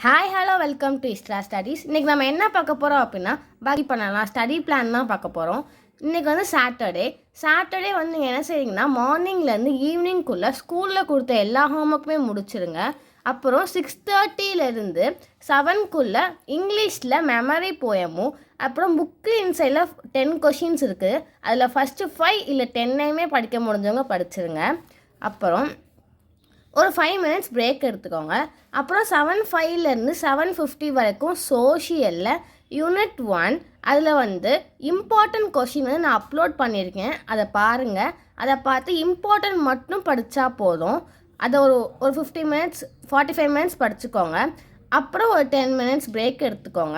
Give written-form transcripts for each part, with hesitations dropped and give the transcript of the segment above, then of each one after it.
Hi hello welcome to Istra studies. இன்றைக்கி நம்ம என்ன பார்க்க போகிறோம் அப்படின்னா பாக்கி பண்ணலாம் ஸ்டடி பிளான் தான் பார்க்க போகிறோம். இன்றைக்கி வந்து சாட்டர்டே வந்து நீங்கள் என்ன செய்றீங்கன்னா மார்னிங்லேருந்து ஈவினிங்குள்ளே ஸ்கூலில் கொடுத்த எல்லா ஹோம்ஒர்க்குமே முடிச்சிருங்க. அப்புறம் 6:30லேருந்து 7க்குள்ளே இங்கிலீஷில் மெமரி போயமும் அப்புறம் புக்கு இன்சைடில் 10 கொஷின்ஸ் இருக்குது. அதில் ஃபஸ்ட்டு 5 இல்லை 10 படிக்க முடிஞ்சவங்க படிச்சிருங்க. அப்புறம் ஒரு 5 மினிட்ஸ் பிரேக் எடுத்துக்கோங்க. அப்புறம் 7:05லேருந்து 7:50 வரைக்கும் சோஷியலில் யூனிட் 1 அதில் வந்து இம்பார்ட்டன்ட் கொஷின் வந்து நான் அப்லோட் பண்ணியிருக்கேன். அதை பாருங்கள். அதை பார்த்து இம்பார்ட்டன்ட் மட்டும் படித்தா போதும். அதை ஒரு 50 மினிட்ஸ் 45 மினிட்ஸ் படிச்சுக்கோங்க. அப்புறம் ஒரு 10 மினிட்ஸ் பிரேக் எடுத்துக்கோங்க.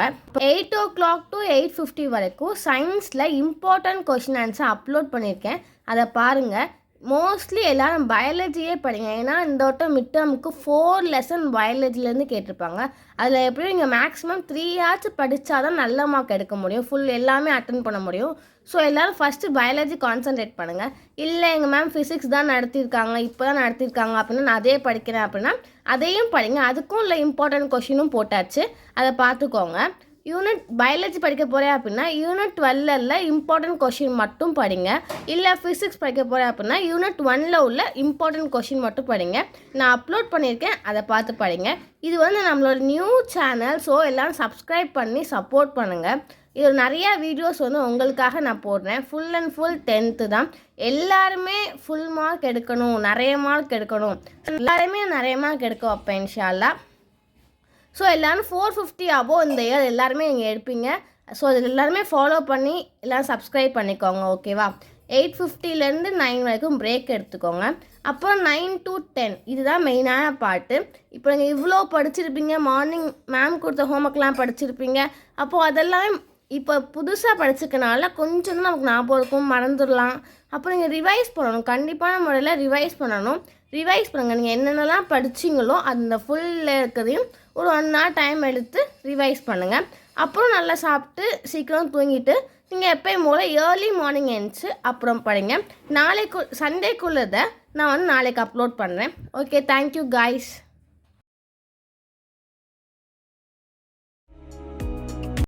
8 o'clock to 8:50 வரைக்கும் சயின்ஸில் இம்பார்ட்டன்ட் கொஷின் ஆன்சர் அப்லோட் பண்ணியிருக்கேன். அதை பாருங்கள். மோஸ்ட்லி எல்லோரும் பயாலஜியே படிங்க. ஏன்னா இந்த வட்டம் மிட் டேர்முக்கு 4 லெசன் பயாலஜிலேருந்து கேட்டிருப்பாங்க. அதில் எப்படியும் நீங்கள் மேக்ஸிமம் 3 hours படித்தா தான் நல்ல மார்க் எடுக்க முடியும், ஃபுல் எல்லாமே அட்டன் பண்ண முடியும். ஸோ எல்லோரும் ஃபஸ்ட்டு பயாலஜி கான்சன்ட்ரேட் பண்ணுங்கள். இல்லை எங்கள் மேம் ஃபிசிக்ஸ் தான் நடத்தியிருக்காங்க, இப்போ தான் நடத்தியிருக்காங்க அப்படின்னா நான் அதே படிக்கிறேன் அப்படின்னா அதையும் படிங்க. அதுக்கும் இல்லை இம்பார்ட்டன்ட் கொஷினும் போட்டாச்சு, அதை பார்த்துக்கோங்க. யூனிட் பயாலஜி படிக்க போகிறேன் அப்படின்னா யூனிட் 12ல் இம்பார்ட்டன்ட் கொஷின் மட்டும் படிங்க. இல்லை ஃபிசிக்ஸ் படிக்க போகிறேன் அப்படின்னா யூனிட் 1ல் உள்ள இம்பார்ட்டன்ட் கொஷின் மட்டும் படிங்க. நான் அப்லோட் பண்ணியிருக்கேன், அதை பார்த்து படிங்க. இது வந்து நம்மளோட நியூ சேனல், ஸோ எல்லோரும் சப்ஸ்கிரைப் பண்ணி சப்போர்ட் பண்ணுங்கள். இது நிறையா வீடியோஸ் வந்து உங்களுக்காக நான் போடுறேன். ஃபுல் அண்ட் ஃபுல் 10th தான். எல்லாருமே ஃபுல் மார்க் எடுக்கணும், நிறைய மார்க் எடுக்கணும், எல்லாருமே நிறைய மார்க் எடுக்க வைப்பேன் இன்ஷா அல்லாஹ். ஸோ எல்லோரும் 450 அபோவ் இந்த இயர் எல்லாருமே நீங்கள் எடுப்பீங்க. ஸோ அதில் எல்லாருமே ஃபாலோ பண்ணி எல்லோரும் சப்ஸ்கிரைப் பண்ணிக்கோங்க, ஓகேவா? 8:50லேருந்து 9 வரைக்கும் பிரேக் எடுத்துக்கோங்க. அப்புறம் 9 to 10 இதுதான் மெயினான பாட்டு. இப்போ நீங்கள் இவ்வளோ படிச்சிருப்பீங்க, மார்னிங் மேம் கொடுத்த ஹோம்ஒர்க்லாம் படிச்சிருப்பீங்க. அப்போது அதெல்லாம் இப்போ புதுசாக படிச்சிருக்கனால கொஞ்சம் தான் நமக்கு ஞாபகம் இருக்கும், மறந்துடலாம். அப்புறம் நீங்கள் ரிவைஸ் பண்ணணும், கண்டிப்பான முறையில் ரிவைஸ் பண்ணணும். ரிவைஸ் பண்ணுங்கள். நீங்கள் என்னென்னலாம் படிச்சிங்களோ அந்த ஃபுல்லில் இருக்கிறதையும் ஒரு 1 hour டைம் எடுத்து ரிவைஸ் பண்ணுங்கள். அப்புறம் நல்லா சாப்பிட்டு சீக்கிரம் தூங்கிட்டு நீங்கள் எப்போயும் போல் ஏர்லி மார்னிங் எழுந்துச்சு அப்புறம் படிங்க. நாளைக்கு சண்டேக்குள்ளதை நான் வந்து நாளைக்கு அப்லோட் பண்ணுறேன். Okay, thank you guys.